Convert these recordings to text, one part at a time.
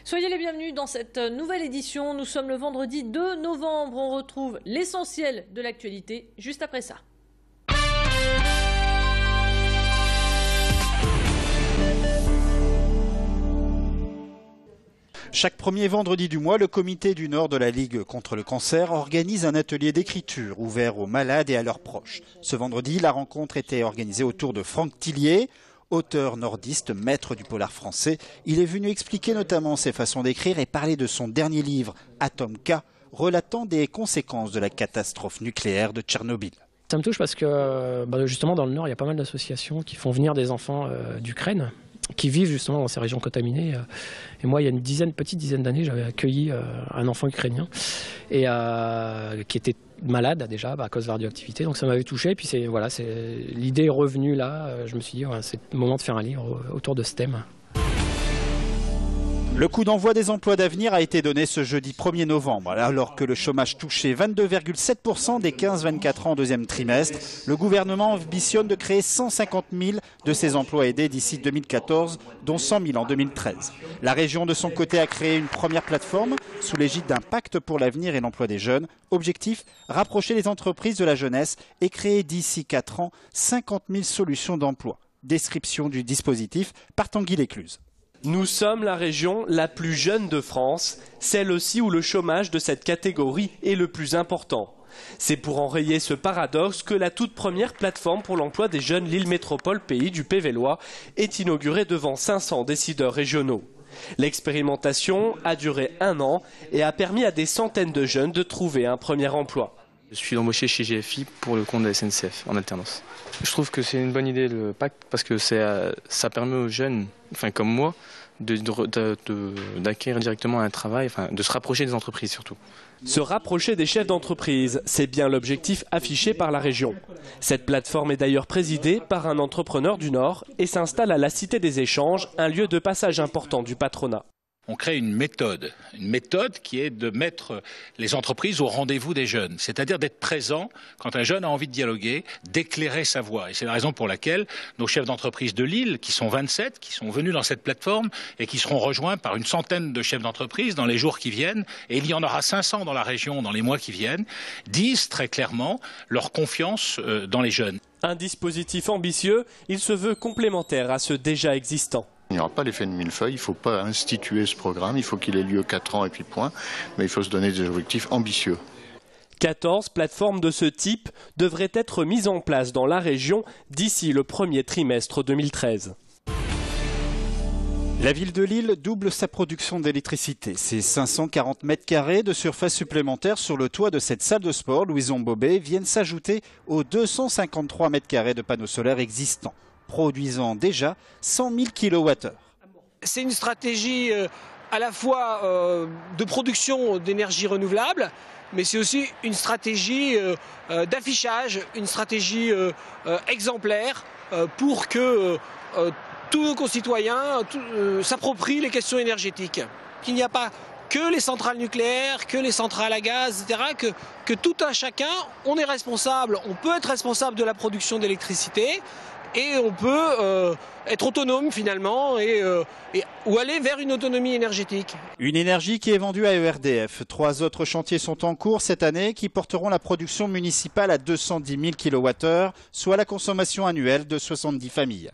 Soyez les bienvenus dans cette nouvelle édition. Nous sommes le vendredi 2 novembre. On retrouve l'essentiel de l'actualité juste après ça. Chaque premier vendredi du mois, le comité du Nord de la Ligue contre le cancer organise un atelier d'écriture ouvert aux malades et à leurs proches. Ce vendredi, la rencontre était organisée autour de Franck Tillier, auteur nordiste, maître du polar français. Il est venu expliquer notamment ses façons d'écrire et parler de son dernier livre, Atom K, relatant des conséquences de la catastrophe nucléaire de Tchernobyl. Ça me touche parce que justement dans le Nord, il y a pas mal d'associations qui font venir des enfants d'Ukraine, qui vivent justement dans ces régions contaminées. Et moi, il y a une petite dizaine d'années, j'avais accueilli un enfant ukrainien et qui était malade déjà à cause de la radioactivité. Donc ça m'avait touché. Et puis l'idée est revenue là. Je me suis dit, c'est le moment de faire un livre autour de ce thème. Le coup d'envoi des emplois d'avenir a été donné ce jeudi 1er novembre. Alors que le chômage touchait 22,7% des 15-24 ans au deuxième trimestre, le gouvernement ambitionne de créer 150 000 de ces emplois aidés d'ici 2014, dont 100 000 en 2013. La région de son côté a créé une première plateforme sous l'égide d'un pacte pour l'avenir et l'emploi des jeunes. Objectif, rapprocher les entreprises de la jeunesse et créer d'ici 4 ans 50 000 solutions d'emploi. Description du dispositif par Tanguy Lécluse. Nous sommes la région la plus jeune de France, celle aussi où le chômage de cette catégorie est le plus important. C'est pour enrayer ce paradoxe que la toute première plateforme pour l'emploi des jeunes Lille Métropole Pays du Pévélois est inaugurée devant 500 décideurs régionaux. L'expérimentation a duré 1 an et a permis à des centaines de jeunes de trouver un premier emploi. Je suis embauché chez GFI pour le compte de la SNCF en alternance. Je trouve que c'est une bonne idée le pacte parce que ça permet aux jeunes, comme moi, d'acquérir directement un travail, de se rapprocher des entreprises surtout. Se rapprocher des chefs d'entreprise, c'est bien l'objectif affiché par la région. Cette plateforme est d'ailleurs présidée par un entrepreneur du Nord et s'installe à la Cité des Échanges, un lieu de passage important du patronat. On crée une méthode qui est de mettre les entreprises au rendez-vous des jeunes, c'est-à-dire d'être présent quand un jeune a envie de dialoguer, d'éclairer sa voix. Et c'est la raison pour laquelle nos chefs d'entreprise de Lille, qui sont 27, qui sont venus dans cette plateforme et qui seront rejoints par une centaine de chefs d'entreprise dans les jours qui viennent, et il y en aura 500 dans la région dans les mois qui viennent, disent très clairement leur confiance dans les jeunes. Un dispositif ambitieux, il se veut complémentaire à ceux déjà existants. Il n'y aura pas l'effet de millefeuille, il ne faut pas instituer ce programme, il faut qu'il ait lieu 4 ans et puis point, mais il faut se donner des objectifs ambitieux. 14 plateformes de ce type devraient être mises en place dans la région d'ici le premier trimestre 2013. La ville de Lille double sa production d'électricité. C'est 540 mètres carrés de surface supplémentaire sur le toit de cette salle de sport Louison Bobet viennent s'ajouter aux 253 mètres carrés de panneaux solaires existants, produisant déjà 100 000 kWh. C'est une stratégie à la fois de production d'énergie renouvelable, mais c'est aussi une stratégie d'affichage, une stratégie exemplaire pour que tous nos concitoyens s'approprient les questions énergétiques. Qu'il n'y a pas que les centrales nucléaires, que les centrales à gaz, etc., que tout un chacun, on est responsable, on peut être responsable de la production d'électricité, et on peut être autonome finalement ou aller vers une autonomie énergétique. Une énergie qui est vendue à ERDF. 3 autres chantiers sont en cours cette année qui porteront la production municipale à 210 000 kWh, soit la consommation annuelle de 70 familles.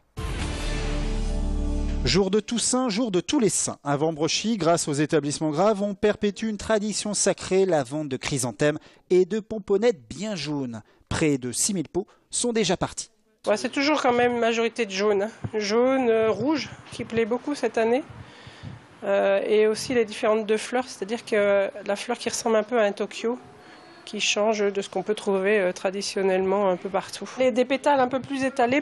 Jour de Toussaint, jour de tous les saints. À Vambrochy, grâce aux établissements Graves, on perpétue une tradition sacrée, la vente de chrysanthèmes et de pomponnettes bien jaunes. Près de 6 000 pots sont déjà partis. C'est toujours quand même une majorité de jaune. Jaune, rouge, qui plaît beaucoup cette année. Et aussi les différentes deux fleurs, c'est-à-dire que la fleur qui ressemble un peu à un Tokyo, qui change de ce qu'on peut trouver traditionnellement un peu partout. Et des pétales un peu plus étalés,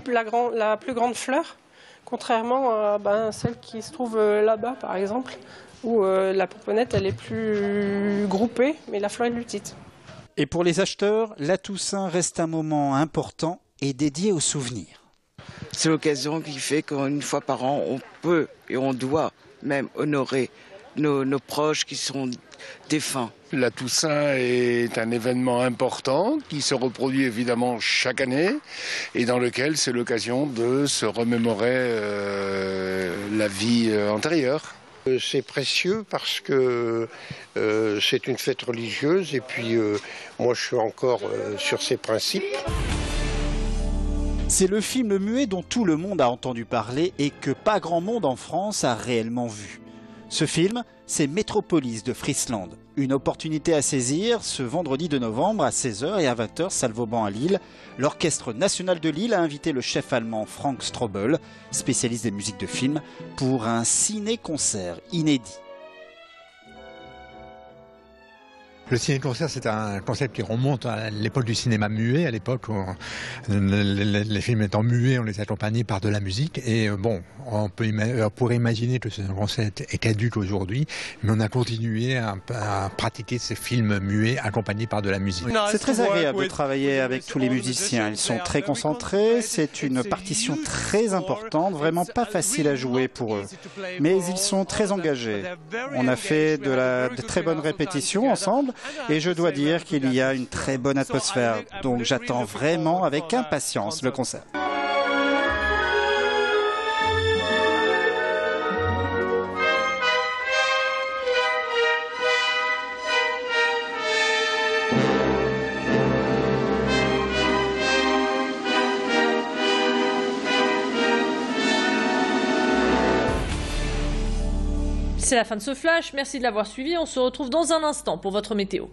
la plus grande fleur, contrairement à celle qui se trouve là-bas par exemple, où la pomponnette elle est plus groupée, mais la fleur est plus petite. Et pour les acheteurs, la Toussaint reste un moment important et dédié aux souvenirs. C'est l'occasion qui fait qu'une fois par an, on peut et on doit même honorer nos proches qui sont défunts. La Toussaint est un événement important qui se reproduit évidemment chaque année et dans lequel c'est l'occasion de se remémorer la vie antérieure. C'est précieux parce que c'est une fête religieuse et puis moi je suis encore sur ces principes. C'est le film muet dont tout le monde a entendu parler et que pas grand monde en France a réellement vu. Ce film, c'est Métropolis de Friesland. Une opportunité à saisir ce vendredi 2 novembre à 16h et à 20h, salle Vauban à Lille. L'Orchestre national de Lille a invité le chef allemand Frank Strobel, spécialiste des musiques de film, pour un ciné-concert inédit. Le ciné-concert, c'est un concept qui remonte à l'époque du cinéma muet, à l'époque où les films étant muets, on les accompagnait par de la musique. Et bon, on pourrait imaginer que ce concept est caduque aujourd'hui, mais on a continué à pratiquer ces films muets accompagnés par de la musique. C'est très agréable de travailler avec tous les musiciens. Ils sont très concentrés, c'est une partition très importante, vraiment pas facile à jouer pour eux. Mais ils sont très engagés. On a fait de très bonnes répétitions ensemble. Et je dois dire qu'il y a une très bonne atmosphère, donc j'attends vraiment avec impatience le concert. C'est la fin de ce flash, merci de l'avoir suivi, on se retrouve dans un instant pour votre météo.